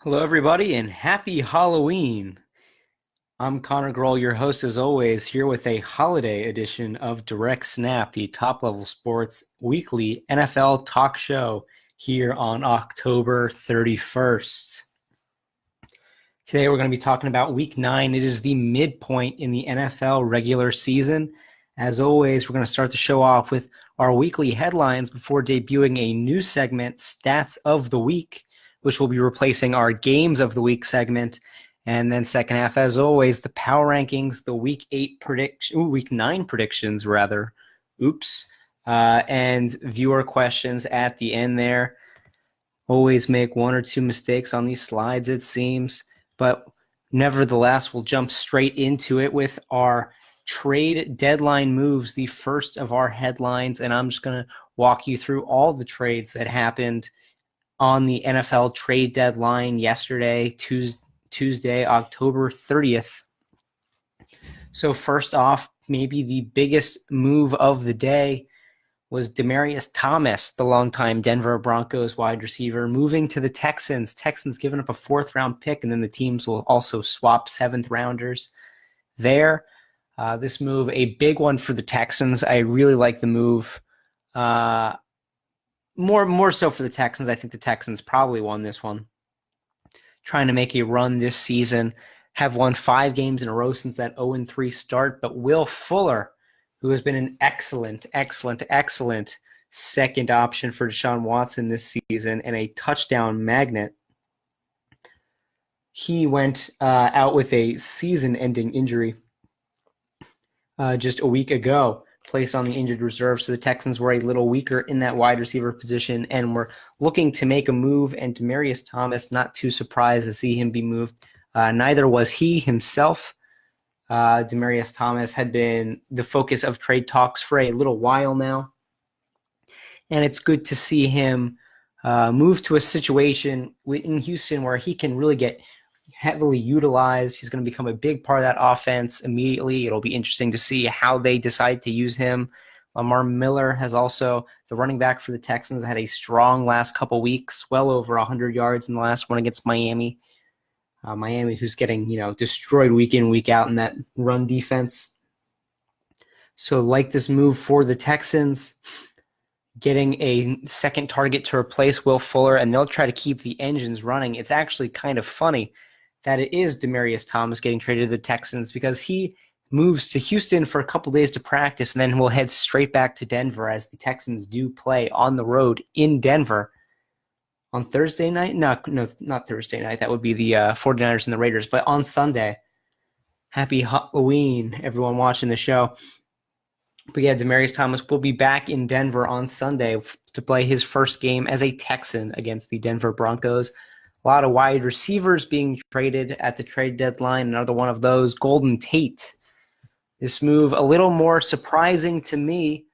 Hello, everybody, and happy Halloween. I'm Connor Groel, your host as always, here with a holiday edition of Direct Snap, the top level sports weekly NFL talk show here on October 31st. Today, we're going to be talking about week 9. It is the midpoint in the NFL regular season. As always, we're going to start the show off with our weekly headlines before debuting a new segment, Stats of the Week, which will be replacing our Games of the Week segment. And then second half, as always, the power rankings, the week 9 predictions rather. And viewer questions at the end there. Always make one or two mistakes on these slides, it seems. But nevertheless, we'll jump straight into it with our trade deadline moves, the first of our headlines. And I'm just going to walk you through all the trades that happened on the NFL trade deadline yesterday, Tuesday, October 30th. So first off, maybe the biggest move of the day was Demaryius Thomas, the longtime Denver Broncos wide receiver, moving to the Texans. Texans giving up a 4th-round pick, and then the teams will also swap 7th-rounders there. This move, a big one for the Texans. I really like the move. More so for the Texans. I think the Texans probably won this one. Trying to make a run this season. Have won 5 games in a row since that 0-3 start. But Will Fuller, who has been an excellent second option for Deshaun Watson this season and a touchdown magnet, he went out with a season-ending injury just a week ago, placed on the injured reserve. So the Texans were a little weaker in that wide receiver position and were looking to make a move. And Demaryius Thomas, not too surprised to see him be moved. Neither was he himself. Demaryius Thomas had been the focus of trade talks for a little while now. And it's good to see him move to a situation in Houston where he can really get heavily utilized. He's going to become a big part of that offense immediately. It'll be interesting to see how they decide to use him. Lamar Miller has also, the running back for the Texans, had a strong last couple weeks, well over 100 yards in the last one against Miami. Miami, who's getting destroyed week in, week out in that run defense. So like this move for the Texans, getting a second target to replace Will Fuller, and they'll try to keep the engines running. It's actually kind of funny that it is Demaryius Thomas getting traded to the Texans because he moves to Houston for a couple days to practice and then will head straight back to Denver as the Texans do play on the road in Denver on Thursday night. No, not Thursday night. That would be the 49ers and the Raiders. But on Sunday, happy Halloween, everyone watching the show. But yeah, Demaryius Thomas will be back in Denver on Sunday to play his first game as a Texan against the Denver Broncos. A lot of wide receivers being traded at the trade deadline. Another one of those, Golden Tate. This move, a little more surprising to me.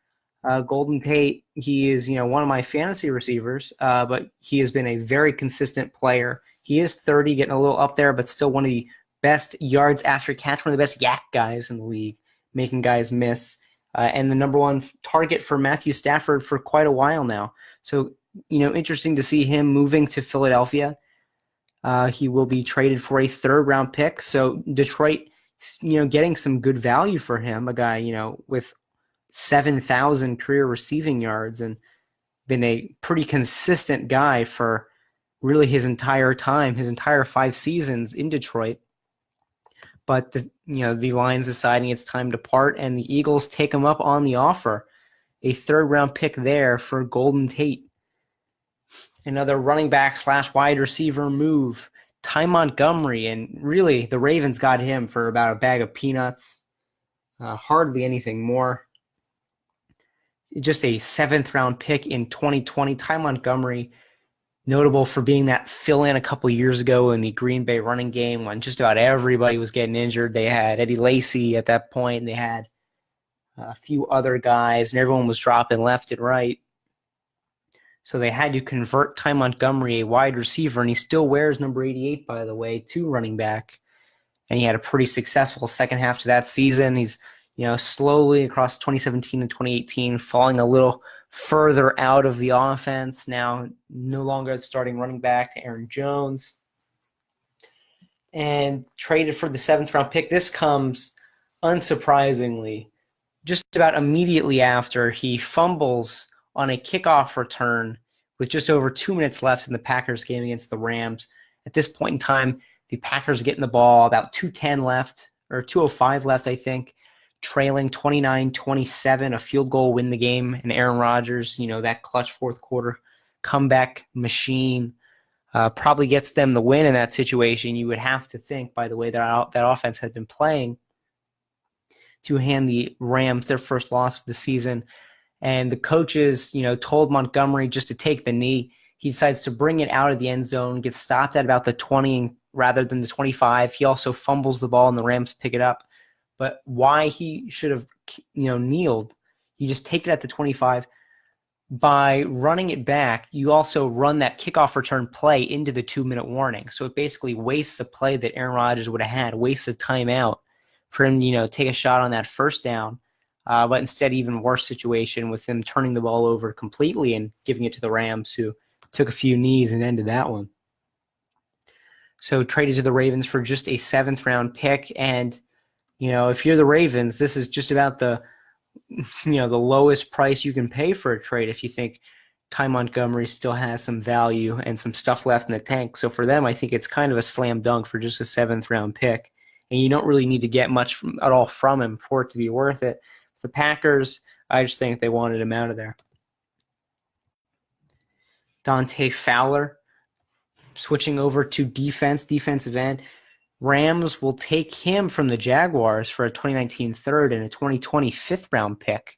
Golden Tate, he is one of my fantasy receivers, but he has been a very consistent player. He is 30, getting a little up there, but still one of the best yards after catch, one of the best yak guys in the league, making guys miss. And the number one target for Matthew Stafford for quite a while now. So, interesting to see him moving to Philadelphia. He will be traded for a 3rd-round pick. So Detroit, getting some good value for him, a guy, with 7,000 career receiving yards and been a pretty consistent guy for really his entire time, his entire 5 seasons in Detroit. But the Lions deciding it's time to part, and the Eagles take him up on the offer. A 3rd-round pick there for Golden Tate. Another running back / wide receiver move, Ty Montgomery, and really the Ravens got him for about a bag of peanuts. Hardly anything more. Just a 7th-round pick in 2020. Ty Montgomery, notable for being that fill-in a couple years ago in the Green Bay running game when just about everybody was getting injured. They had Eddie Lacy at that point, and they had a few other guys, and everyone was dropping left and right. So they had to convert Ty Montgomery, a wide receiver, and he still wears number 88, by the way, to running back. And he had a pretty successful second half to that season. He's, slowly across 2017 and 2018, falling a little further out of the offense. Now, no longer starting running back to Aaron Jones. and traded for the 7th-round pick. This comes, unsurprisingly, just about immediately after he fumbles on a kickoff return with just over 2 minutes left in the Packers game against the Rams. At this point in time, the Packers are getting the ball about 2:10 left, or 2:05 left, I think, trailing 29-27, a field goal win the game, and Aaron Rodgers, that clutch fourth quarter comeback machine, probably gets them the win in that situation. You would have to think, by the way that offense had been playing, to hand the Rams their first loss of the season. And the coaches, told Montgomery just to take the knee. He decides to bring it out of the end zone, gets stopped at about the 20 rather than the 25. He also fumbles the ball and the Rams pick it up. But why he should have, kneeled, you just take it at the 25. By running it back, you also run that kickoff return play into the 2-minute warning. So it basically wastes a play that Aaron Rodgers would have had, wastes a timeout for him, take a shot on that first down. But instead, even worse situation with him turning the ball over completely and giving it to the Rams, who took a few knees and ended that one. So traded to the Ravens for just a 7th-round pick. And, if you're the Ravens, this is just about the lowest price you can pay for a trade if you think Ty Montgomery still has some value and some stuff left in the tank. So for them, I think it's kind of a slam dunk for just a 7th-round pick. And you don't really need to get much at all from him for it to be worth it. The Packers, I just think they wanted him out of there. Dante Fowler, switching over to defensive end. Rams will take him from the Jaguars for a 2019 third and a 2020 5th-round pick.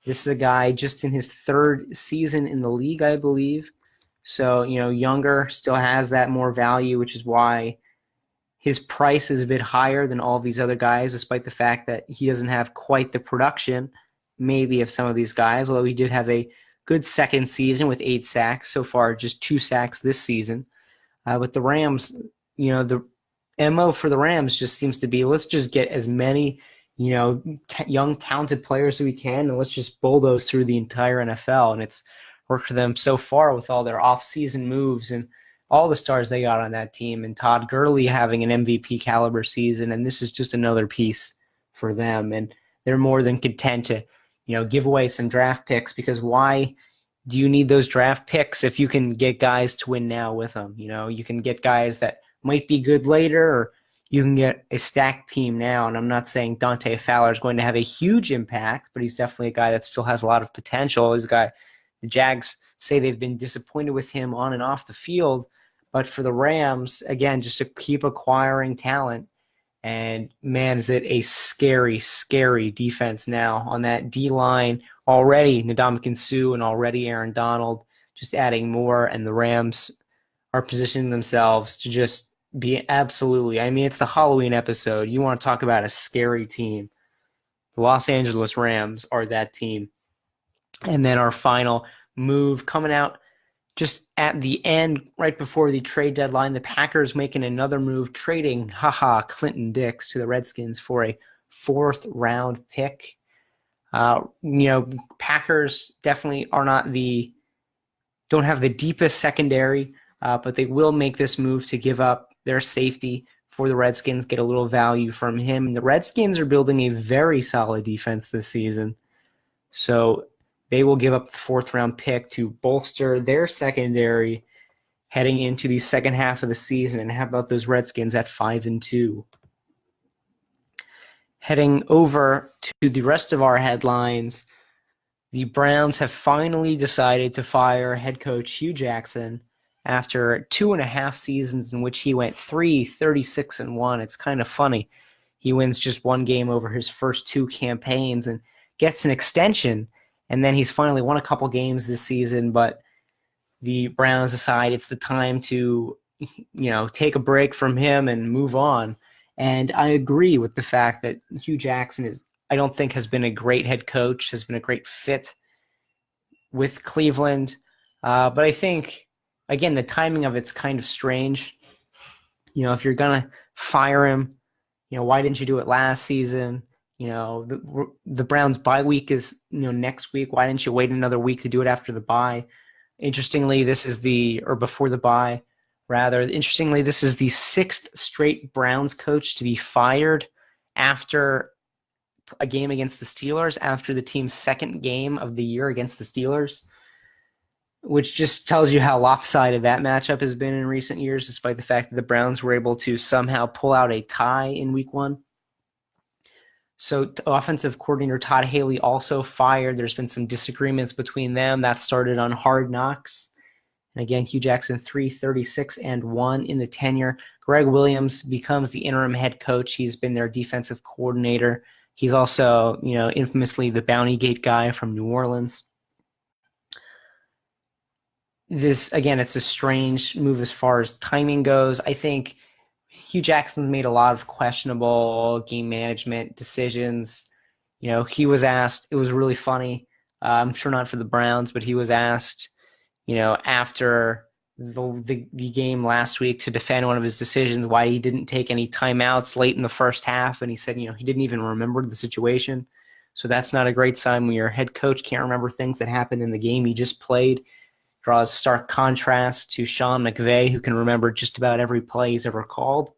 This is a guy just in his 3rd season in the league, I believe. So, younger, still has that more value, which is why his price is a bit higher than all of these other guys, despite the fact that he doesn't have quite the production, maybe, of some of these guys, although he did have a good second season with 8 sacks. So far, just 2 sacks this season. With the Rams, the MO for the Rams just seems to be, let's just get as many, young, talented players as we can, and let's just bulldoze through the entire NFL. And it's worked for them so far with all their off-season moves and all the stars they got on that team, and Todd Gurley having an MVP caliber season. And this is just another piece for them. And they're more than content to, give away some draft picks, because why do you need those draft picks if you can get guys to win now with them? You can get guys that might be good later, or you can get a stacked team now. And I'm not saying Dante Fowler is going to have a huge impact, but he's definitely a guy that still has a lot of potential. He's a guy, the Jags say they've been disappointed with him on and off the field, but for the Rams, again, just to keep acquiring talent. And man, is it a scary, scary defense now on that D-line. Already Ndamukong Suh and already Aaron Donald, just adding more, and the Rams are positioning themselves to just be absolutely, it's the Halloween episode. You want to talk about a scary team. The Los Angeles Rams are that team. And then our final move coming out just at the end, right before the trade deadline, the Packers making another move, trading Clinton Dix to the Redskins for a 4th-round pick. Packers definitely don't have the deepest secondary, but they will make this move to give up their safety for the Redskins, get a little value from him. The Redskins are building a very solid defense this season. So they will give up the 4th-round pick to bolster their secondary heading into the second half of the season. And how about those Redskins at 5-2? Heading over to the rest of our headlines, the Browns have finally decided to fire head coach Hugh Jackson after 2.5 seasons in which he went 3-36-1. It's kind of funny. He wins just 1 game over his first 2 campaigns and gets an extension. And then he's finally won a couple games this season, but the Browns decide it's the time to, take a break from him and move on. And I agree with the fact that Hugh Jackson I don't think has been a great head coach, has been a great fit with Cleveland. But I think, again, the timing of it's kind of strange. If you're going to fire him, why didn't you do it last season? The Browns' bye week is, next week. Why didn't you wait another week to do it after the bye? Interestingly, this is before the bye. rather. Interestingly, this is the 6th straight Browns coach to be fired after a game against the Steelers, after the team's second game of the year against the Steelers, which just tells you how lopsided that matchup has been in recent years, despite the fact that the Browns were able to somehow pull out a tie in week 1. So offensive coordinator Todd Haley also fired. There's been some disagreements between them. That started on Hard Knocks. And again, Hugh Jackson 3-36-1 in the tenure. Greg Williams becomes the interim head coach. He's been their defensive coordinator. He's also, infamously the Bounty Gate guy from New Orleans. This, again, it's a strange move as far as timing goes. I think Hugh Jackson's made a lot of questionable game management decisions. He was asked, it was really funny. I'm sure not for the Browns, but he was asked, after the game last week to defend one of his decisions, why he didn't take any timeouts late in the first half. And he said, he didn't even remember the situation. So that's not a great sign when your head coach can't remember things that happened in the game he just played. Draws stark contrast to Sean McVay, who can remember just about every play he's ever called.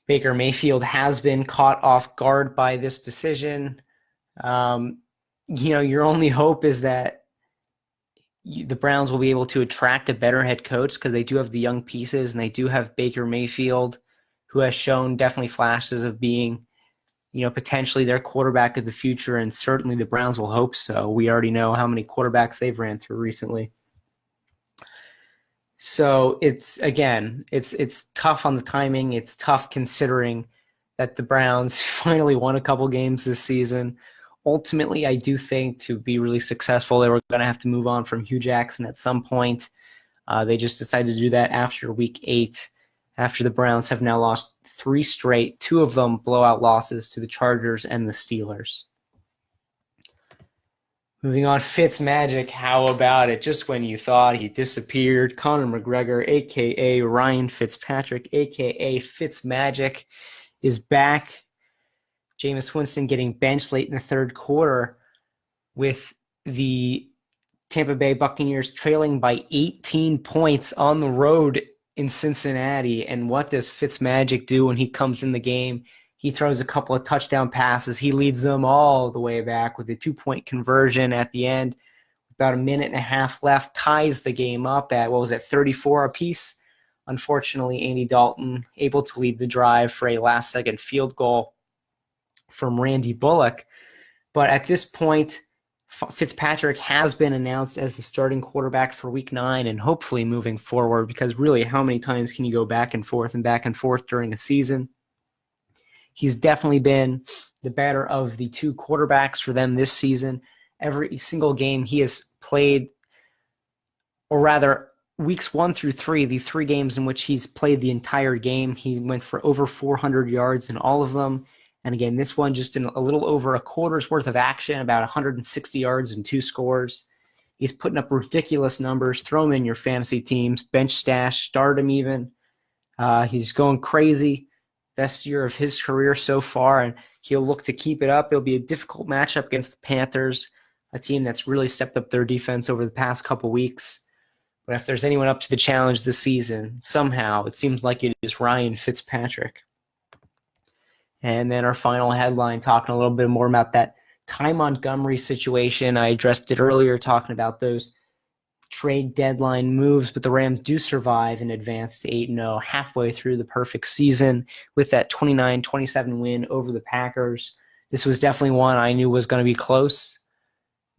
Baker Mayfield has been caught off guard by this decision. Your only hope is that the Browns will be able to attract a better head coach, because they do have the young pieces, and they do have Baker Mayfield, who has shown definitely flashes of being, potentially their quarterback of the future, and certainly the Browns will hope so. We already know how many quarterbacks they've ran through recently. So it's tough on the timing. It's tough considering that the Browns finally won a couple games this season. Ultimately, I do think to be really successful, they were going to have to move on from Hugh Jackson at some point. They just decided to do that after week 8, after the Browns have now lost 3 straight, 2 of them blowout losses to the Chargers and the Steelers. Moving on, Fitzmagic, how about it? Just when you thought he disappeared, Conor McGregor, a.k.a. Ryan Fitzpatrick, a.k.a. Fitzmagic, is back. Jameis Winston getting benched late in the third quarter with the Tampa Bay Buccaneers trailing by 18 points on the road in Cincinnati. And what does Fitzmagic do when he comes in the game? He throws a couple of touchdown passes. He leads them all the way back with a 2-point conversion at the end. About a minute and a half left, ties the game up at, 34 apiece. Unfortunately, Andy Dalton able to lead the drive for a last-second field goal from Randy Bullock. But at this point, Fitzpatrick has been announced as the starting quarterback for Week 9 and hopefully moving forward, because really, how many times can you go back and forth during a season? He's definitely been the better of the 2 quarterbacks for them this season. Every single game he has played, or rather, weeks 1 through 3, the 3 games in which he's played the entire game, he went for over 400 yards in all of them. And again, this one just in a little over a quarter's worth of action, about 160 yards and 2 scores. He's putting up ridiculous numbers. Throw him in your fantasy teams, bench stash, start him even. He's going crazy. Best year of his career so far, and he'll look to keep it up. It'll be a difficult matchup against the Panthers, a team that's really stepped up their defense over the past couple weeks. But if there's anyone up to the challenge this season, somehow it seems like it is Ryan Fitzpatrick. And then our final headline, talking a little bit more about that Ty Montgomery situation. I addressed it earlier, talking about those trade deadline moves, but the Rams do survive and advance to 8-0, halfway through the perfect season with that 29-27 win over the Packers. This was definitely one I knew was going to be close.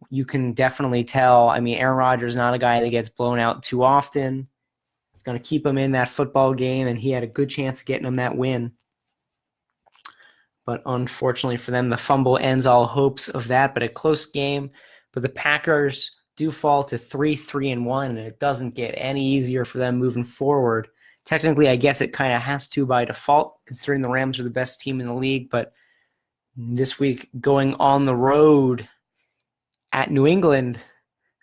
You can definitely tell. Aaron Rodgers is not a guy that gets blown out too often. It's going to keep him in that football game, and he had a good chance of getting him that win. But unfortunately for them, the fumble ends all hopes of that, but a close game. But the Packers do fall to 3-1, and it doesn't get any easier for them moving forward. Technically, I guess it kind of has to by default, considering the Rams are the best team in the league. But this week, going on the road at New England,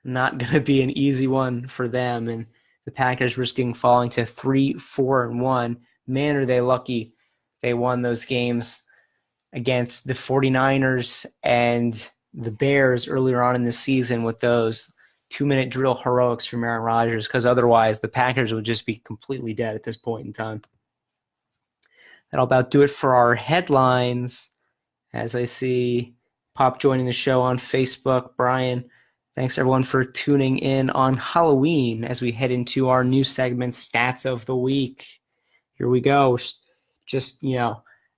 not going to be an easy one for them. And the Packers risking falling to 3-4-1. Man, are they lucky they won those games against the 49ers and the Bears earlier on in the season, with those 2-minute drill heroics from Aaron Rodgers, because otherwise the Packers would just be completely dead at this point in time. That'll about do it for our headlines. As I see Pop joining the show on Facebook. Brian, thanks everyone for tuning in on Halloween as we head into our new segment, Stats of the Week. Here we go. Just,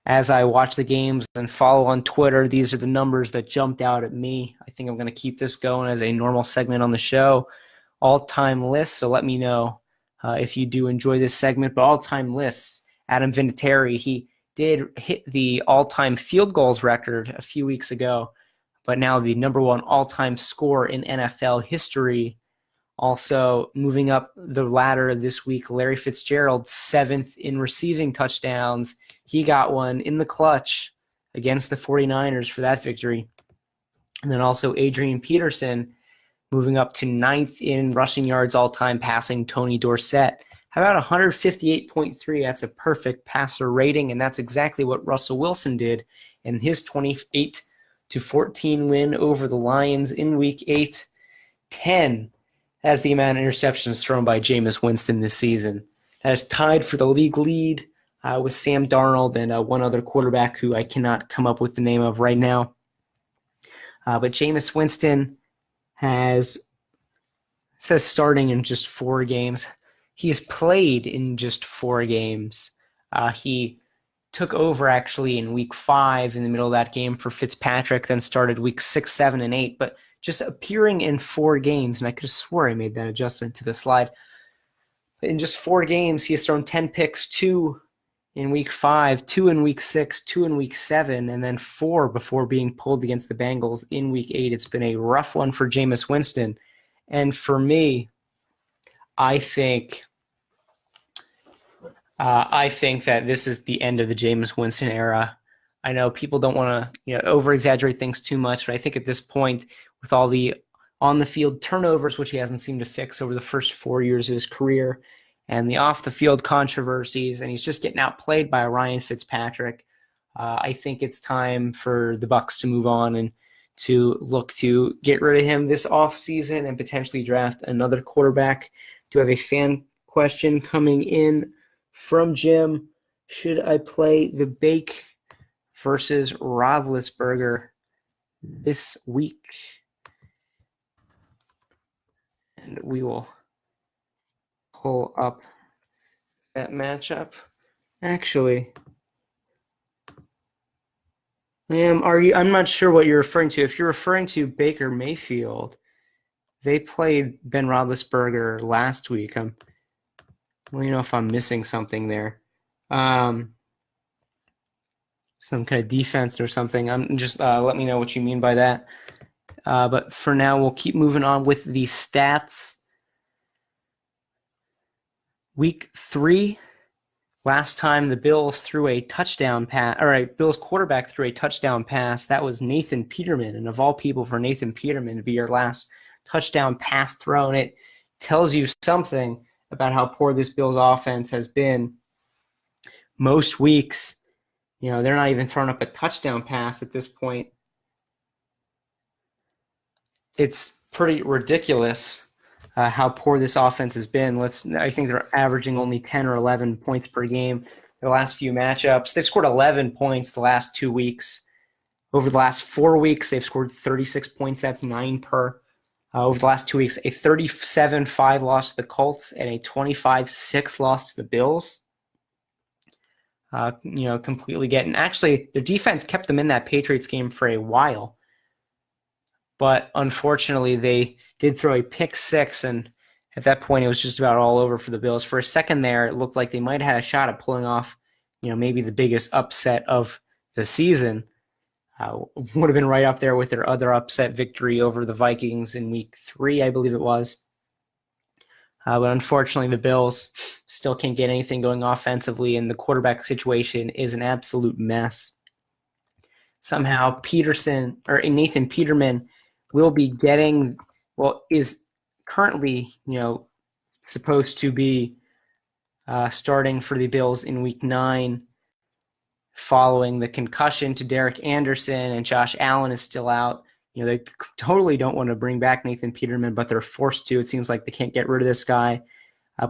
as I watch the games and follow on Twitter, these are the numbers that jumped out at me. I think I'm going to keep this going as a normal segment on the show. All-time lists, so let me know if you do enjoy this segment. But all-time lists, Adam Vinatieri, he did hit the all-time field goals record a few weeks ago, but now the number one all-time scorer in NFL history. Also, moving up the ladder this week, Larry Fitzgerald, 7th in receiving touchdowns. He got one in the clutch against the 49ers for that victory. And then also Adrian Peterson moving up to 9th in rushing yards all-time, passing Tony Dorsett. How about 158.3? That's a perfect passer rating, and that's exactly what Russell Wilson did in his 28-14 win over the Lions in Week 8. 10. That's the amount of interceptions thrown by Jameis Winston this season. That is tied for the league lead with Sam Darnold and one other quarterback who I cannot come up with the name of right now. But Jameis Winston says starting in just 4 games. He has played in just 4 games. He took over actually in Week 5 in the middle of that game for Fitzpatrick, then started Week 6, 7, and 8. But just appearing in 4 games, and I could have swore I made that adjustment to the slide. In just 4 games, he has thrown 10 picks, 2 in Week 5, 2 in Week 6, 2 in Week 7, and then 4 before being pulled against the Bengals in Week 8. It's been a rough one for Jameis Winston. And for me, I think that this is the end of the Jameis Winston era. I know people don't want to over-exaggerate things too much, but I think at this point, with all the on-the-field turnovers, which he hasn't seemed to fix over the first 4 years of his career, and the off-the-field controversies, and he's just getting outplayed by Ryan Fitzpatrick, I think it's time for the Bucs to move on and to look to get rid of him this offseason and potentially draft another quarterback. Do have a fan question coming in from Jim. Should I play the Bake versus Roethlisberger this week? And we will pull up that matchup. Actually, I'm not sure what you're referring to. If you're referring to Baker Mayfield, they played Ben Roethlisberger last week. Let me know if I'm missing something there. Some kind of defense or something. I'm just let me know what you mean by that. But for now, we'll keep moving on with the stats. Week 3, last time the Bills threw a touchdown pass. All right, Bills quarterback threw a touchdown pass. That was Nathan Peterman, and of all people, for Nathan Peterman to be your last touchdown pass thrown, it tells you something about how poor this Bills offense has been. Most weeks, they're not even throwing up a touchdown pass at this point. It's pretty ridiculous how poor this offense has been. I think they're averaging only 10 or 11 points per game the last few matchups. They've scored 11 points the last 2 weeks. Over the last 4 weeks, they've scored 36 points. That's 9 per. Over the last 2 weeks, a 37-5 loss to the Colts and a 25-6 loss to the Bills. Completely getting. Actually, their defense kept them in that Patriots game for a while. But unfortunately, they did throw a pick 6, and at that point, it was just about all over for the Bills. For a second there, it looked like they might have had a shot at pulling off, maybe the biggest upset of the season. Would have been right up there with their other upset victory over the Vikings in Week 3, I believe it was. But unfortunately, the Bills still can't get anything going offensively, and the quarterback situation is an absolute mess. Somehow, Nathan Peterman will be is currently, supposed to be starting for the Bills in Week 9 following the concussion to Derek Anderson, and Josh Allen is still out. They totally don't want to bring back Nathan Peterman, but they're forced to. It seems like they can't get rid of this guy.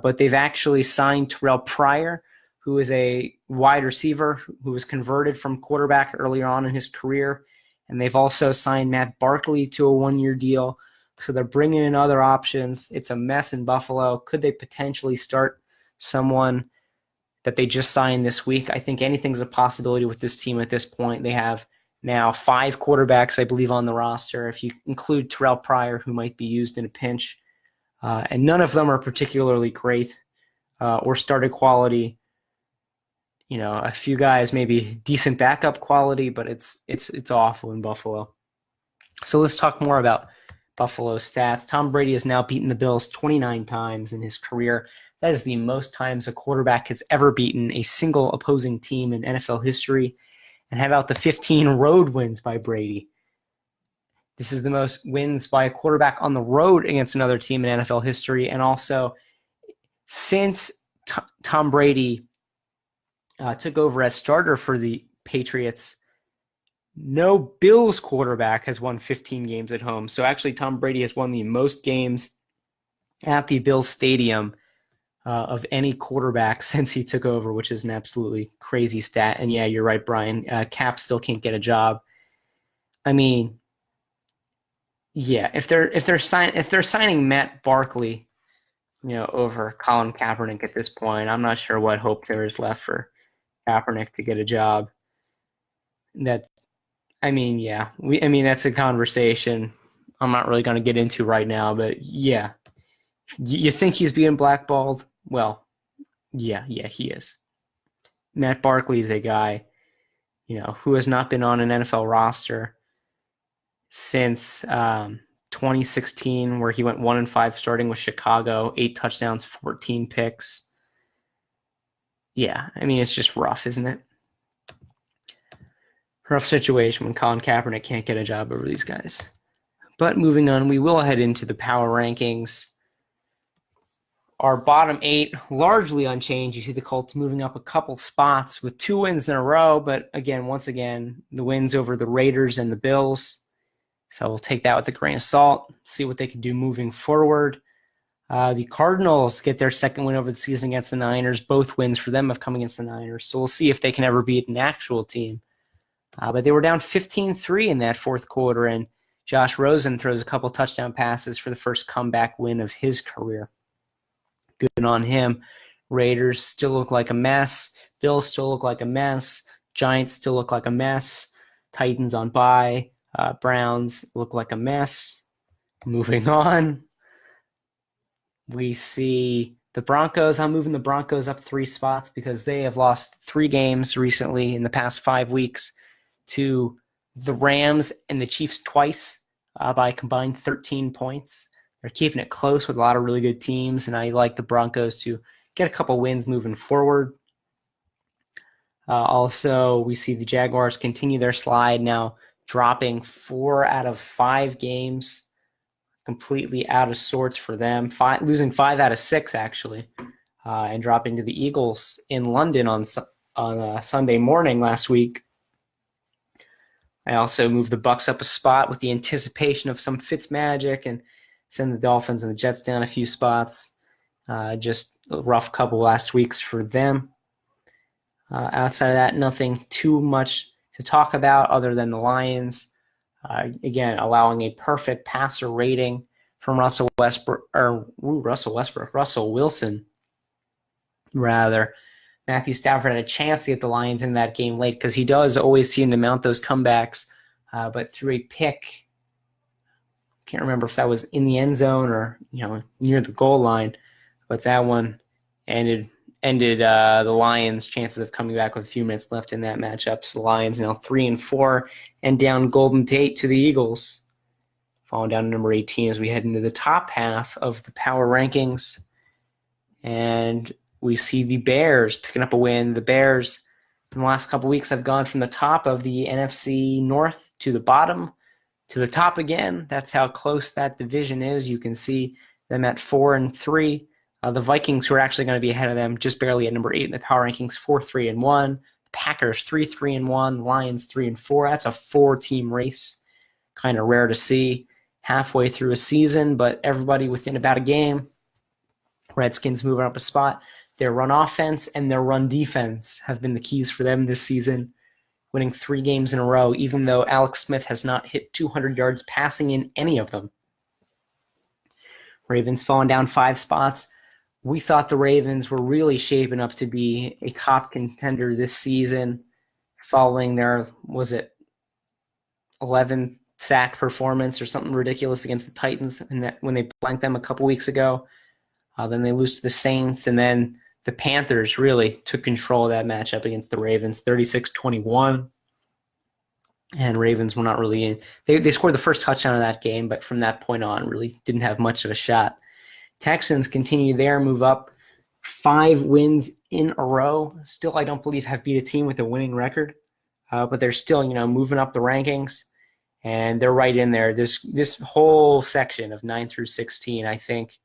But they've actually signed Terrell Pryor, who is a wide receiver who was converted from quarterback earlier on in his career. And they've also signed Matt Barkley to a 1-year deal. So they're bringing in other options. It's a mess in Buffalo. Could they potentially start someone that they just signed this week? I think anything's a possibility with this team at this point. They have now 5 quarterbacks, I believe, on the roster, if you include Terrell Pryor, who might be used in a pinch. And none of them are particularly great or started quality. A few guys maybe decent backup quality, but it's awful in Buffalo. So let's talk more about Buffalo stats. Tom Brady has now beaten the Bills 29 times in his career. That is the most times a quarterback has ever beaten a single opposing team in NFL history. And how about the 15 road wins by Brady? This is the most wins by a quarterback on the road against another team in NFL history. And also, since Tom Brady took over as starter for the Patriots, no Bills quarterback has won 15 games at home. So actually, Tom Brady has won the most games at the Bills Stadium of any quarterback since he took over, which is an absolutely crazy stat. And yeah, you're right, Brian. Cap still can't get a job. I mean, yeah, if they're signing Matt Barkley, over Colin Kaepernick at this point, I'm not sure what hope there is left for Kaepernick to get a job. That's a conversation I'm not really going to get into right now, but yeah. You think he's being blackballed? Well, yeah, he is. Matt Barkley is a guy, who has not been on an NFL roster since 2016, where he went 1-5 starting with Chicago, 8 touchdowns, 14 picks. Yeah, it's just rough, isn't it? Rough situation when Colin Kaepernick can't get a job over these guys. But moving on, we will head into the power rankings. Our bottom 8, largely unchanged. You see the Colts moving up a couple spots with 2 wins in a row, but once again, the wins over the Raiders and the Bills. So we'll take that with a grain of salt, see what they can do moving forward. The Cardinals get their second win over the season against the Niners. Both wins for them have come against the Niners. So we'll see if they can ever beat an actual team. But they were down 15-3 in that fourth quarter, and Josh Rosen throws a couple touchdown passes for the first comeback win of his career. Good on him. Raiders still look like a mess. Bills still look like a mess. Giants still look like a mess. Titans on bye. Browns look like a mess. Moving on. We see the Broncos. I'm moving the Broncos up 3 spots because they have lost 3 games recently in the past 5 weeks to the Rams and the Chiefs twice by a combined 13 points. They're keeping it close with a lot of really good teams, and I like the Broncos to get a couple wins moving forward. Also, we see the Jaguars continue their slide, now dropping 4 out of 5 games, completely out of sorts for them, losing 5 out of 6 actually, and dropping to the Eagles in London on Sunday morning last week. I also moved the Bucs up a spot with the anticipation of some Fitzmagic and send the Dolphins and the Jets down a few spots. Just a rough couple last weeks for them. Outside of that, nothing too much to talk about other than the Lions. Again, allowing a perfect passer rating from Russell Wilson, rather. Matthew Stafford had a chance to get the Lions in that game late because he does always seem to mount those comebacks, but through a pick, can't remember if that was in the end zone or near the goal line, but that one ended the Lions' chances of coming back with a few minutes left in that matchup. So the Lions now 3-4 and down Golden Tate to the Eagles, falling down to number 18 as we head into the top half of the power rankings. And we see the Bears picking up a win. The Bears in the last couple weeks have gone from the top of the NFC North to the bottom to the top again. That's how close that division is. You can see them at 4-3. The Vikings, who are actually going to be ahead of them, just barely at number 8 in the power rankings, 4-3-1. Packers 3-3-1. Lions 3-4. That's a 4-team race. kind of rare to see halfway through a season, but everybody within about a game. Redskins moving up a spot. Their run offense and their run defense have been the keys for them this season, winning 3 games in a row, even though Alex Smith has not hit 200 yards passing in any of them. Ravens falling down 5 spots. We thought the Ravens were really shaping up to be a top contender this season, following their, 11 sack performance or something ridiculous against the Titans and that when they blanked them a couple weeks ago. Then they lose to the Saints, and then the Panthers really took control of that matchup against the Ravens, 36-21. And Ravens were not really in. They scored the first touchdown of that game, but from that point on, really didn't have much of a shot. Texans continue their move up, 5 wins in a row. Still, I don't believe have beat a team with a winning record, but they're still, moving up the rankings, and they're right in there. This whole section of 9 through 16, I think,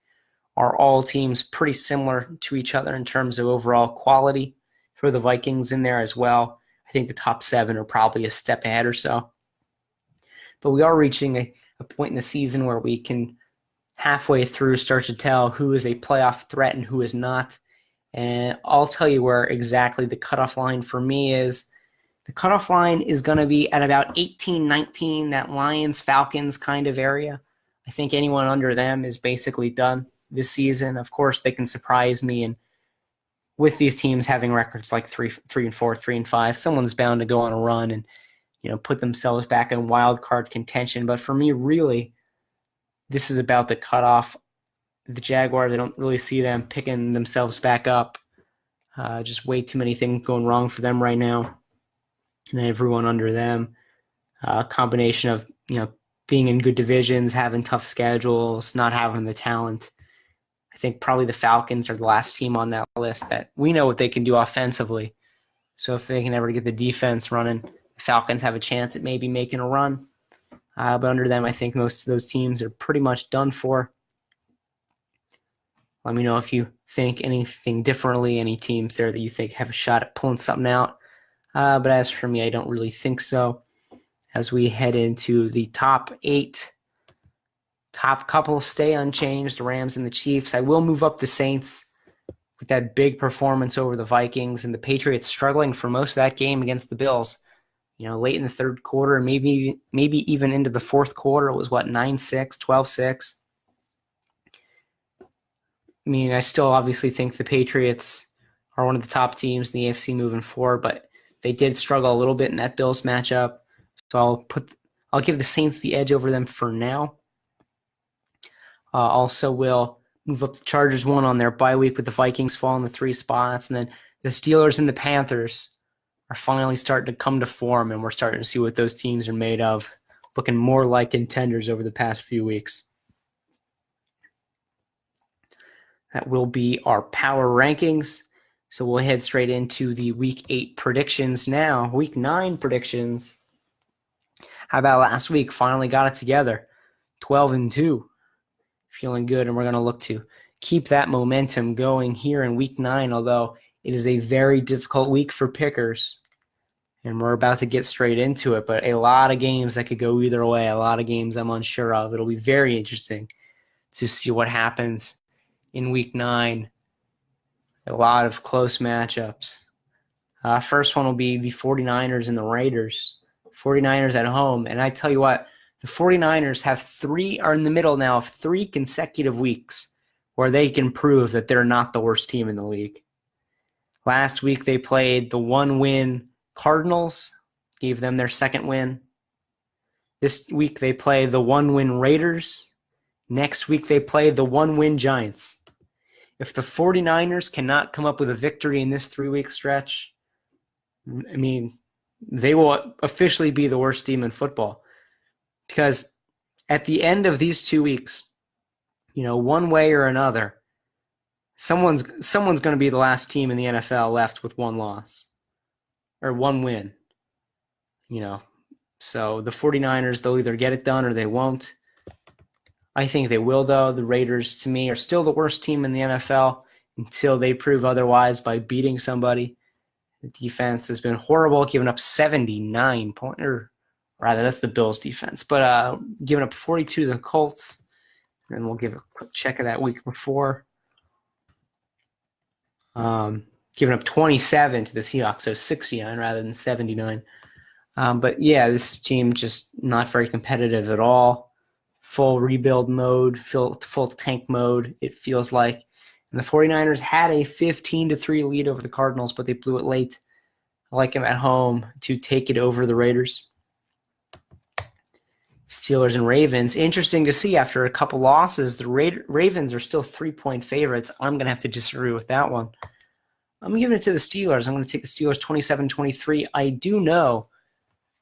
are all teams pretty similar to each other in terms of overall quality. Throw the Vikings in there as well. I think the top 7 are probably a step ahead or so. But we are reaching a point in the season where we can halfway through start to tell who is a playoff threat and who is not. And I'll tell you where exactly the cutoff line for me is. The cutoff line is going to be at about 18-19, that Lions-Falcons kind of area. I think anyone under them is basically done this season. Of course, they can surprise me, and with these teams having records like 3-4, 3-5, someone's bound to go on a run and put themselves back in wild card contention. But for me, really, this is about the cutoff. The Jaguars, I don't really see them picking themselves back up. Just way too many things going wrong for them right now, and everyone under them. A combination of being in good divisions, having tough schedules, not having the talent. I think probably the Falcons are the last team on that list that we know what they can do offensively. So if they can ever get the defense running, the Falcons have a chance at maybe making a run. But under them, I think most of those teams are pretty much done for. Let me know if you think anything differently, any teams there that you think have a shot at pulling something out. But as for me, I don't really think so. As we head into the top 8, top couple stay unchanged, the Rams and the Chiefs. I will move up the Saints with that big performance over the Vikings, and the Patriots struggling for most of that game against the Bills. Late in the third quarter, maybe even into the fourth quarter, it was 9-6, 12-6. I still obviously think the Patriots are one of the top teams in the AFC moving forward, but they did struggle a little bit in that Bills matchup. So I'll give the Saints the edge over them for now. Also will move up the Chargers 1 on their bye week with the Vikings falling to 3 spots. And then the Steelers and the Panthers are finally starting to come to form, and we're starting to see what those teams are made of, looking more like contenders over the past few weeks. That will be our power rankings. So we'll head straight into the Week 8 predictions now. Week 9 predictions. How about last week? Finally got it together. 12-2. Feeling good, and we're going to look to keep that momentum going here in Week 9, although it is a very difficult week for pickers, and we're about to get straight into it, but a lot of games that could go either way, a lot of games I'm unsure of. It'll be very interesting to see what happens in Week 9. A lot of close matchups. First one will be the 49ers and the Raiders. 49ers at home, and I tell you what, the 49ers are in the middle now of 3 consecutive weeks where they can prove that they're not the worst team in the league. Last week they played the 1-win Cardinals, gave them their second win. This week they play the 1-win Raiders. Next week they play the 1-win Giants. If the 49ers cannot come up with a victory in this 3-week stretch, they will officially be the worst team in football. Because at the end of these 2 weeks, one way or another, someone's going to be the last team in the NFL left with 1 loss or 1 win. So the 49ers, they'll either get it done or they won't. I think they will, though. The Raiders, to me, are still the worst team in the NFL until they prove otherwise by beating somebody. The defense has been horrible, giving up 79 points. Rather, that's the Bills defense. But giving up 42 to the Colts. And we'll give a quick check of that week before. Giving up 27 to the Seahawks, so 69 rather than 79. But yeah, this team just not very competitive at all. Full rebuild mode, full tank mode, it feels like. And the 49ers had a 15-3 lead over the Cardinals, but they blew it late. I like them at home to take it over the Raiders. Steelers and Ravens. Interesting to see after a couple losses, the Ravens are still 3-point favorites. I'm going to have to disagree with that one. I'm giving it to the Steelers. I'm going to take the Steelers 27-23. I do know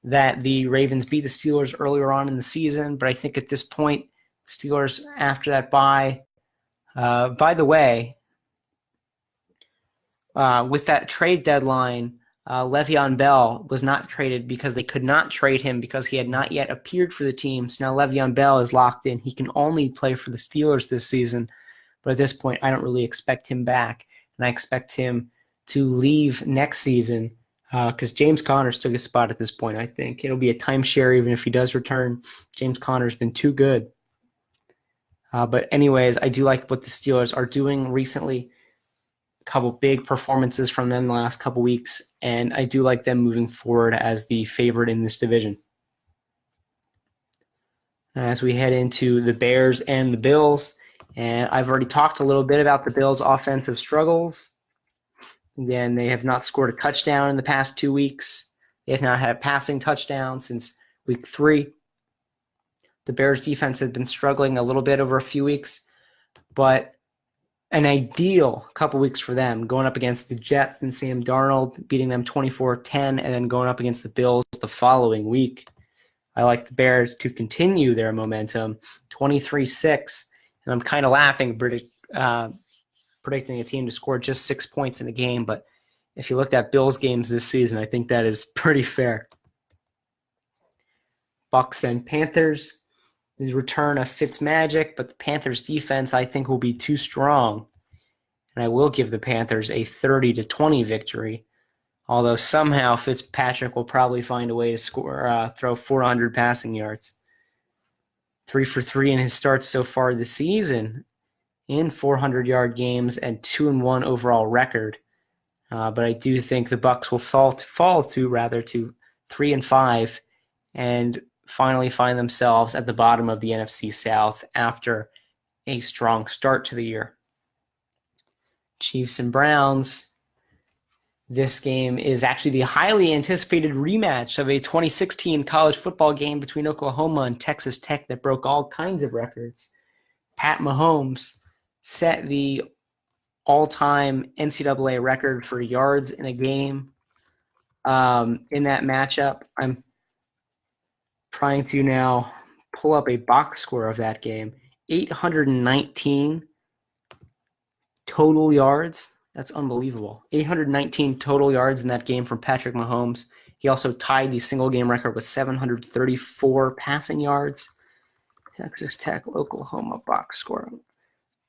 that the Ravens beat the Steelers earlier on in the season, but I think at this point, Steelers after that bye. By the way, with that trade deadline, Le'Veon Bell was not traded because they could not trade him because he had not yet appeared for the team. So now Le'Veon Bell is locked in. He can only play for the Steelers this season. But at this point, I don't really expect him back. And I expect him to leave next season because James Conner's took his spot at this point, I think. It'll be a timeshare even if he does return. James Conner's been too good. But anyways, I do like what the Steelers are doing recently. A couple big performances from them the last couple weeks, and I do like them moving forward as the favorite in this division. As we head into the Bears and the Bills, and I've already talked a little bit about the Bills' offensive struggles. Again, they have not scored a touchdown in the past 2 weeks. They have not had a passing touchdown since week 3. The Bears' defense has been struggling a little bit over a few weeks, but an ideal couple weeks for them, going up against the Jets and Sam Darnold, beating them 24-10, and then going up against the Bills the following week. I like the Bears to continue their momentum, 23-6, and I'm kind of laughing predicting a team to score just 6 points in a game, but if you looked at Bills games this season, I think that is pretty fair. Bucks and Panthers. His return of Fitzmagic, but the Panthers defense I think will be too strong. And I will give the Panthers a 30-20 victory. Although somehow Fitzpatrick will probably find a way to throw 400 passing yards. 3 for 3 in his starts so far this season in 400-yard games and 2-1 overall record. But I do think the Bucs will fall to 3-5 and finally find themselves at the bottom of the NFC South after a strong start to the year. Chiefs and Browns. This game is actually the highly anticipated rematch of a 2016 college football game between Oklahoma and Texas Tech that broke all kinds of records. Pat Mahomes set the all-time NCAA record for yards in a game in that matchup. I'm trying to now pull up a box score of that game. 819 total yards. That's unbelievable. 819 total yards in that game from Patrick Mahomes. He also tied the single game record with 734 passing yards. Texas Tech, Oklahoma box score. I'm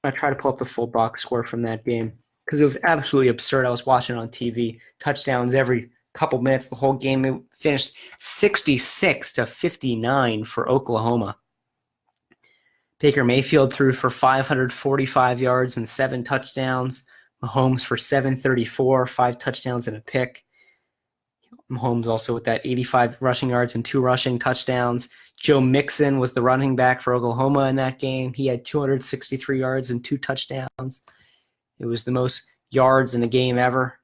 going to try to pull up the full box score from that game because it was absolutely absurd. I was watching it on TV. Touchdowns every couple minutes. The whole game it finished 66-59 for Oklahoma. Baker Mayfield threw for 545 yards and 7 touchdowns. Mahomes for 734, 5 touchdowns and a pick. Mahomes also with that 85 rushing yards and 2 rushing touchdowns. Joe Mixon was the running back for Oklahoma in that game. He had 263 yards and 2 touchdowns. It was the most yards in a game ever.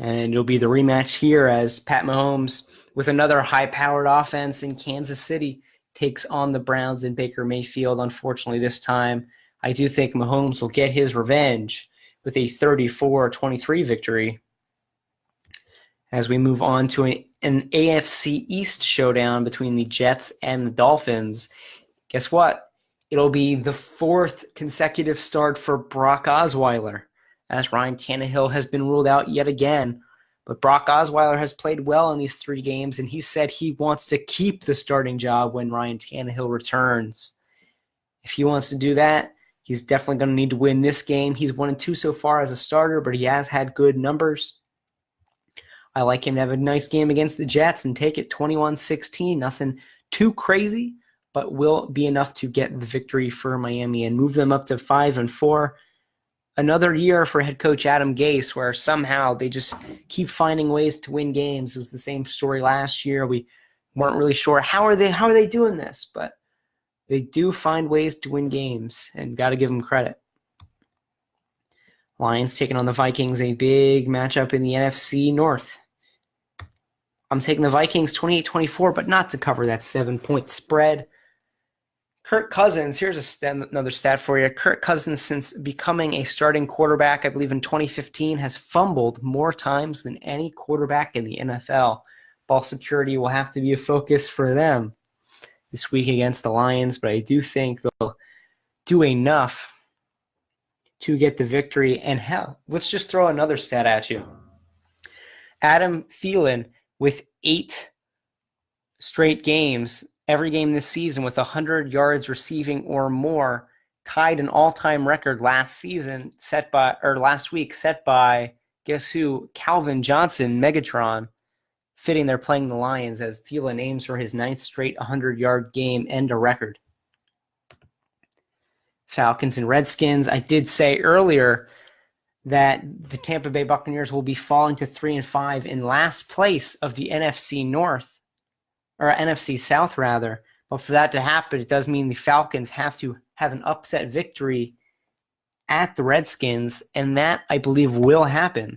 And it'll be the rematch here as Pat Mahomes, with another high-powered offense in Kansas City, takes on the Browns and Baker Mayfield. Unfortunately, this time, I do think Mahomes will get his revenge with a 34-23 victory. As we move on to an AFC East showdown between the Jets and the Dolphins, guess what? It'll be the 4th consecutive start for Brock Osweiler, as Ryan Tannehill has been ruled out yet again. But Brock Osweiler has played well in these 3 games, and he said he wants to keep the starting job when Ryan Tannehill returns. If he wants to do that, he's definitely going to need to win this game. He's 1-2 so far as a starter, but he has had good numbers. I like him to have a nice game against the Jets and take it 21-16. Nothing too crazy, but will be enough to get the victory for Miami and move them up to 5-4. Another year for head coach Adam Gase, where somehow they just keep finding ways to win games. It was the same story last year. We weren't really sure how are they doing this, but they do find ways to win games, and got to give them credit. Lions taking on the Vikings, a big matchup in the NFC North. I'm taking the Vikings 28-24, but not to cover that 7-point spread. Kirk Cousins, here's another stat for you. Kirk Cousins, since becoming a starting quarterback, I believe in 2015, has fumbled more times than any quarterback in the NFL. Ball security will have to be a focus for them this week against the Lions, but I do think they'll do enough to get the victory. And hell, let's just throw another stat at you. Adam Thielen, with 8 straight games, every game this season with 100 yards receiving or more, tied an all-time record last week, set by guess who? Calvin Johnson, Megatron. Fitting they're playing the Lions as Thielen aims for his 9th straight 100-yard game and a record. Falcons and Redskins. I did say earlier that the Tampa Bay Buccaneers will be falling to 3-5 in last place of the NFC North, or NFC South rather. But for that to happen, it does mean the Falcons have to have an upset victory at the Redskins, and that, I believe, will happen.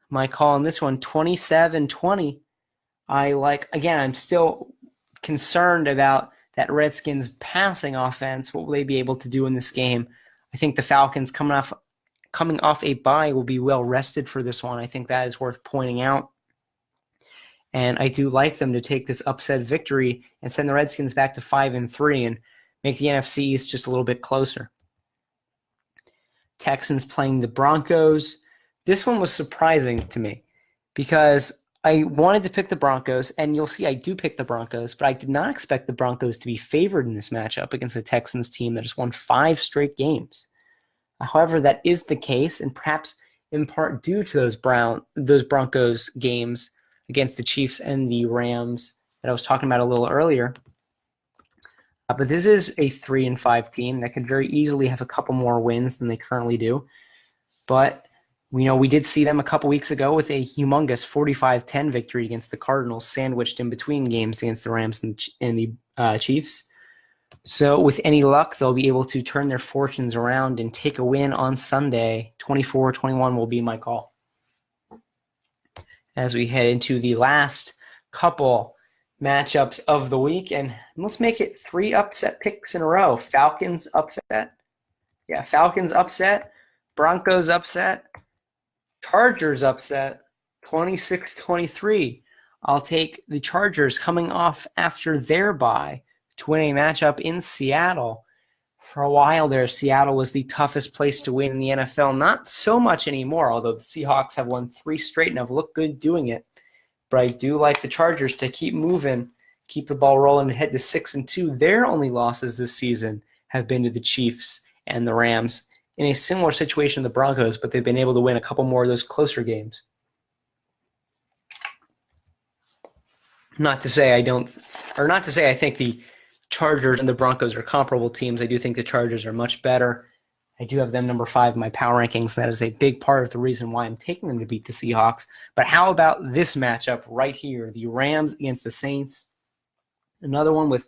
My call on this one, 27-20. I'm still concerned about that Redskins passing offense. What will they be able to do in this game? I think the Falcons coming off a bye will be well rested for this one. I think that is worth pointing out. And I do like them to take this upset victory and send the Redskins back to 5-3 and make the NFC East just a little bit closer. Texans playing the Broncos. This one was surprising to me because I wanted to pick the Broncos, and you'll see I do pick the Broncos, but I did not expect the Broncos to be favored in this matchup against the Texans team that has won 5 straight games. However, that is the case, and perhaps in part due to those Broncos games against the Chiefs and the Rams that I was talking about a little earlier. But this is a 3-5 team that could very easily have a couple more wins than they currently do. But we did see them a couple weeks ago with a humongous 45-10 victory against the Cardinals, sandwiched in between games against the Rams and the Chiefs. So with any luck, they'll be able to turn their fortunes around and take a win on Sunday. 24-21 will be my call. As we head into the last couple matchups of the week, and let's make it 3 upset picks in a row. Falcons upset. Falcons upset. Broncos upset. Chargers upset. 26-23. I'll take the Chargers coming off after their bye to win a matchup in Seattle. For a while there, Seattle was the toughest place to win in the NFL. Not so much anymore, although the Seahawks have won 3 straight and have looked good doing it. But I do like the Chargers to keep moving, keep the ball rolling, and head to 6-2. Their only losses this season have been to the Chiefs and the Rams. In a similar situation to the Broncos, but they've been able to win a couple more of those closer games. Not to say I think the Chargers and the Broncos are comparable teams. I do think the Chargers are much better. I do have them number 5 in my power rankings. That is a big part of the reason why I'm taking them to beat the Seahawks. But how about this matchup right here? The Rams against the Saints. Another one with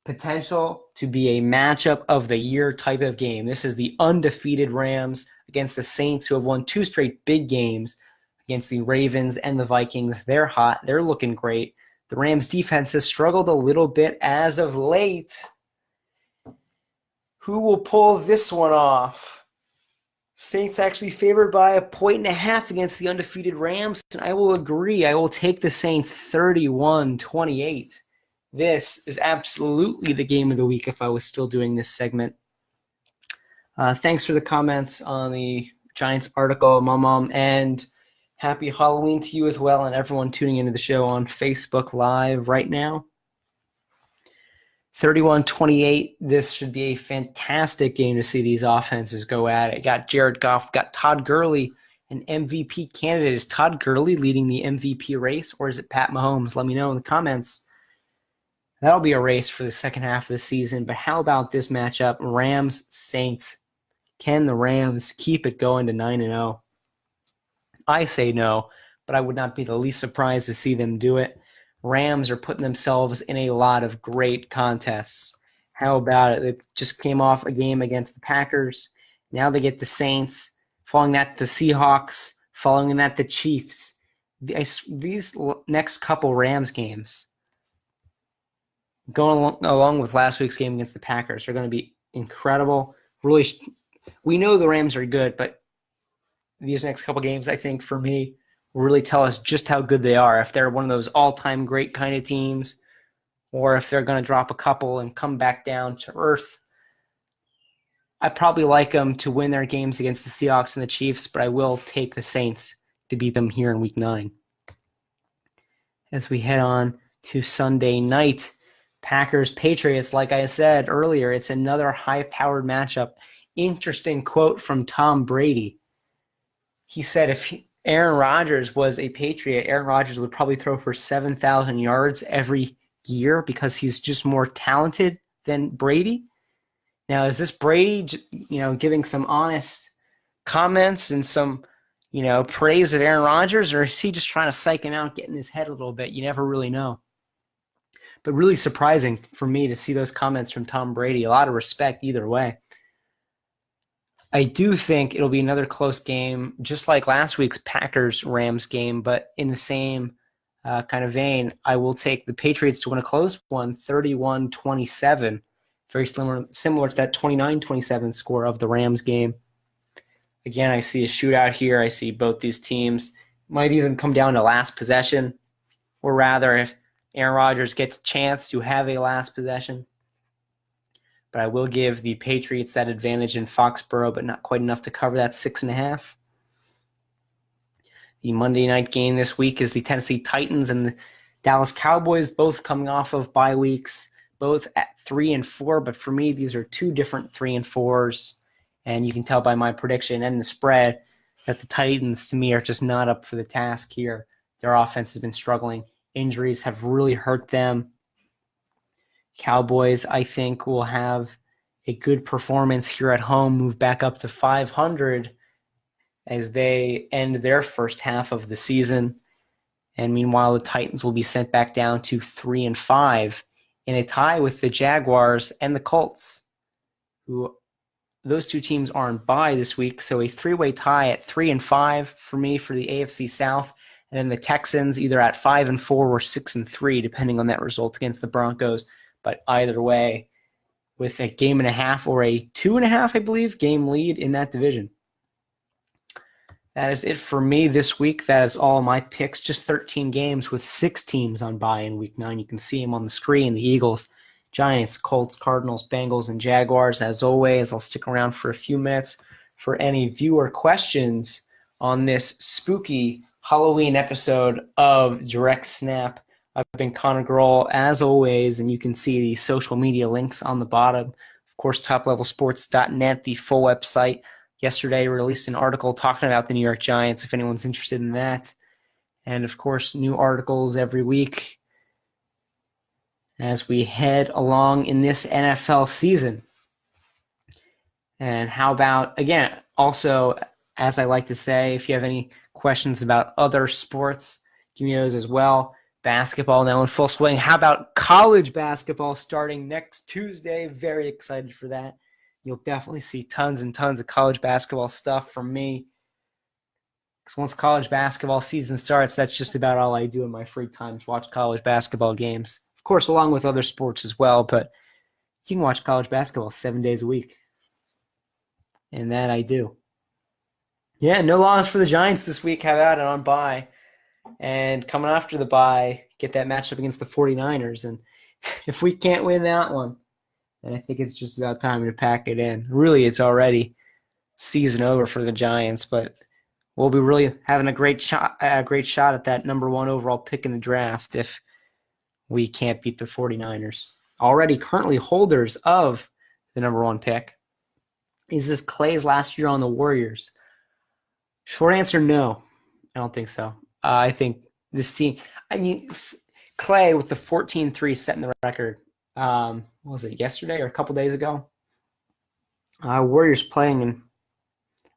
potential to be a matchup of the year type of game. This is the undefeated Rams against the Saints, who have won 2 straight big games against the Ravens and the Vikings. They're hot. They're looking great. The Rams defense has struggled a little bit as of late. Who will pull this one off? Saints actually favored by 1.5 against the undefeated Rams, and I will agree. I will take the Saints 31-28. This is absolutely the game of the week if I was still doing this segment. Thanks for the comments on the Giants article, Mom, and happy Halloween to you as well and everyone tuning into the show on Facebook Live right now. 31-28, this should be a fantastic game to see these offenses go at it. Got Jared Goff, got Todd Gurley, an MVP candidate? Is Todd Gurley leading the MVP race, or is it Pat Mahomes? Let me know in the comments. That'll be a race for the second half of the season. But how about this matchup? Rams-Saints. Can the Rams keep it going to 9-0? I say no, but I would not be the least surprised to see them do it. Rams are putting themselves in a lot of great contests. How about it? They just came off a game against the Packers. Now they get the Saints. Following that, the Seahawks. Following that, the Chiefs. These next couple Rams games, going along with last week's game against the Packers, are going to be incredible. Really, we know the Rams are good, but these next couple games, I think, for me, will really tell us just how good they are. If they're one of those all-time great kind of teams, or if they're going to drop a couple and come back down to earth. I probably like them to win their games against the Seahawks and the Chiefs, but I will take the Saints to beat them here in Week 9. As we head on to Sunday night, Packers-Patriots, like I said earlier, it's another high-powered matchup. Interesting quote from Tom Brady. He said if Aaron Rodgers was a Patriot, Aaron Rodgers would probably throw for 7,000 yards every year because he's just more talented than Brady. Now, is this Brady, giving some honest comments and some, praise of Aaron Rodgers, or is he just trying to psych him out, get in his head a little bit? You never really know. But really surprising for me to see those comments from Tom Brady. A lot of respect either way. I do think it'll be another close game, just like last week's Packers-Rams game, but in the same kind of vein, I will take the Patriots to win a close one, 31-27. Very similar to that 29-27 score of the Rams game. Again, I see a shootout here. I see both these teams might even come down to last possession, or rather, if Aaron Rodgers gets a chance to have a last possession. But I will give the Patriots that advantage in Foxborough, but not quite enough to cover that 6.5. The Monday night game this week is the Tennessee Titans and the Dallas Cowboys, both coming off of bye weeks, both at 3-4. But for me, these are two different 3-4s. And you can tell by my prediction and the spread that the Titans, to me, are just not up for the task here. Their offense has been struggling. Injuries have really hurt them. Cowboys, I think, will have a good performance here at home, move back up to 500 as they end their first half of the season. And meanwhile, the Titans will be sent back down to 3-5 in a tie with the Jaguars and the Colts, who those two teams are on bye this week. So a three-way tie at 3-5 for me for the AFC South. And then the Texans either at 5-4 or 6-3, depending on that result against the Broncos. But either way, with a game and a half or a 2.5, I believe, game lead in that division. That is it for me this week. That is all my picks. Just 13 games with 6 teams on bye in Week 9. You can see them on the screen. The Eagles, Giants, Colts, Cardinals, Bengals, and Jaguars. As always, I'll stick around for a few minutes for any viewer questions on this spooky Halloween episode of Direct Snap. I've been Connor Groel, as always, and you can see the social media links on the bottom. Of course, toplevelsports.net, the full website. Yesterday, released an article talking about the New York Giants, if anyone's interested in that. And, of course, new articles every week as we head along in this NFL season. And how about, again, also, as I like to say, if you have any questions about other sports, give me those as well. Basketball now in full swing. How about college basketball starting next Tuesday? Very excited for that. You'll definitely see tons and tons of college basketball stuff from me. Because once college basketball season starts, that's just about all I do in my free time is watch college basketball games. Of course, along with other sports as well, but you can watch college basketball 7 days a week. And that I do. Yeah, no loss for the Giants this week. How about it on bye? And coming after the bye, get that matchup against the 49ers. And if we can't win that one, then I think it's just about time to pack it in. Really, it's already season over for the Giants, but we'll be really having a great shot at that number 1 overall pick in the draft if we can't beat the 49ers. Already currently holders of the number 1 pick is this Clay's last year on the Warriors. Short answer, no. I don't think so. I think this team, I mean, Clay with the 14-3 setting the record. What was it, yesterday or a couple days ago? Warriors playing in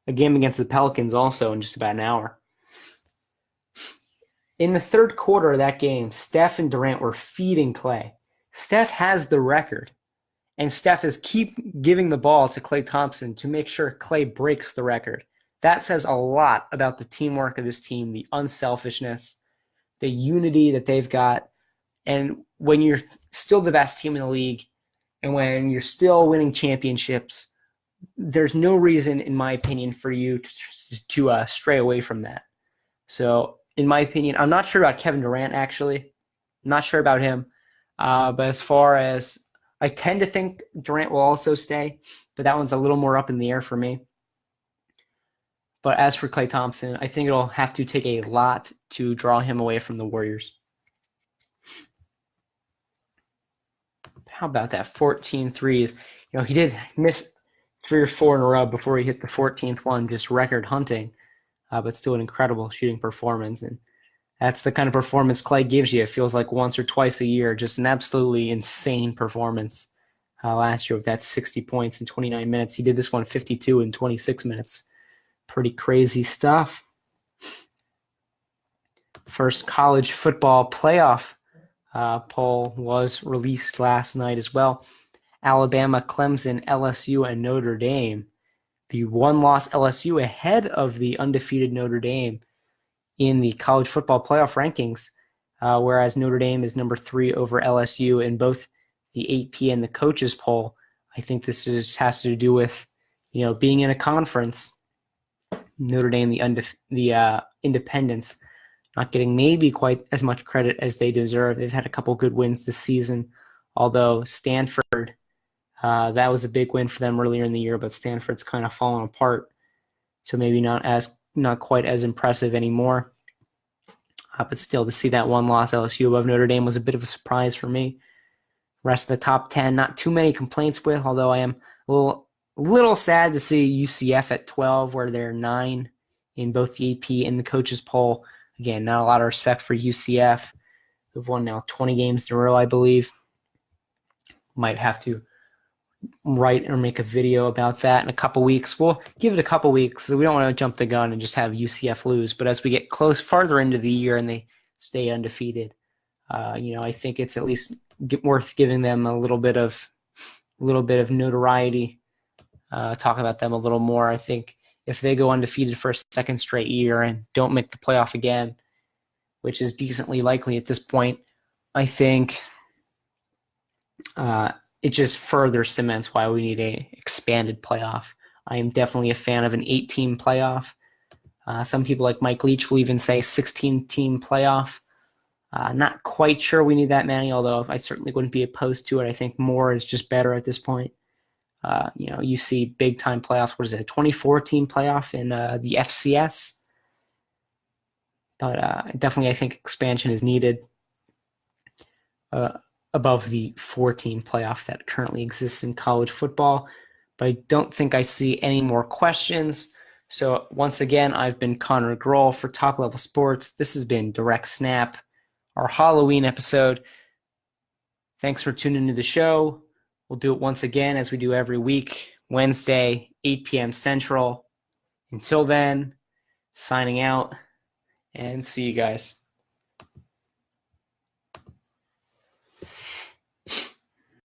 a game against the Pelicans also in just about an hour. In the third quarter of that game, Steph and Durant were feeding Clay. Steph has the record, and Steph is keep giving the ball to Klay Thompson to make sure Clay breaks the record. That says a lot about the teamwork of this team, the unselfishness, the unity that they've got. And when you're still the best team in the league and when you're still winning championships, there's no reason, in my opinion, for you to stray away from that. So, in my opinion, I'm not sure about Kevin Durant, actually. I'm not sure about him. But as far as I tend to think Durant will also stay, but that one's a little more up in the air for me. But as for Klay Thompson, I think it'll have to take a lot to draw him away from the Warriors. How about that 14 threes? He did miss 3 or 4 in a row before he hit the 14th one, just record hunting, but still an incredible shooting performance. And that's the kind of performance Clay gives you. It feels like once or twice a year, just an absolutely insane performance. Last year with that 60 points in 29 minutes. He did this one 52 in 26 minutes. Pretty crazy stuff. First college football playoff poll was released last night as well. Alabama, Clemson, LSU, and Notre Dame. The one-loss LSU ahead of the undefeated Notre Dame in the college football playoff rankings, whereas Notre Dame is number 3 over LSU in both the AP and the coaches poll. I think this has to do with, being in a conference. Notre Dame, the independents, not getting maybe quite as much credit as they deserve. They've had a couple good wins this season, although Stanford, that was a big win for them earlier in the year, but Stanford's kind of fallen apart, so maybe not quite as impressive anymore. But still, to see that one-loss LSU above Notre Dame was a bit of a surprise for me. Rest of the top 10, not too many complaints with, although I am a little sad to see UCF at 12, where they're 9 in both the AP and the coaches poll. Again, not a lot of respect for UCF. They've won now 20 games in a row, I believe. Might have to write or make a video about that in a couple weeks. We'll give it a couple weeks. So we don't want to jump the gun and just have UCF lose. But as we get farther into the year and they stay undefeated, I think it's at least worth giving them a little bit of notoriety. Talk about them a little more. I think if they go undefeated for a second straight year and don't make the playoff again, which is decently likely at this point, I think it just further cements why we need a expanded playoff. I am definitely a fan of an 8-team playoff. Some people like Mike Leach will even say 16-team playoff. Not quite sure we need that many, although I certainly wouldn't be opposed to it. I think more is just better at this point. You see big-time playoffs. What is it, a 24-team playoff in the FCS? But definitely I think expansion is needed above the 4-team playoff that currently exists in college football. But I don't think I see any more questions. So once again, I've been Connor Groel for Top Level Sports. This has been Direct Snap, our Halloween episode. Thanks for tuning into the show. We'll do it once again as we do every week, Wednesday, 8 p.m. Central. Until then, signing out, and see you guys.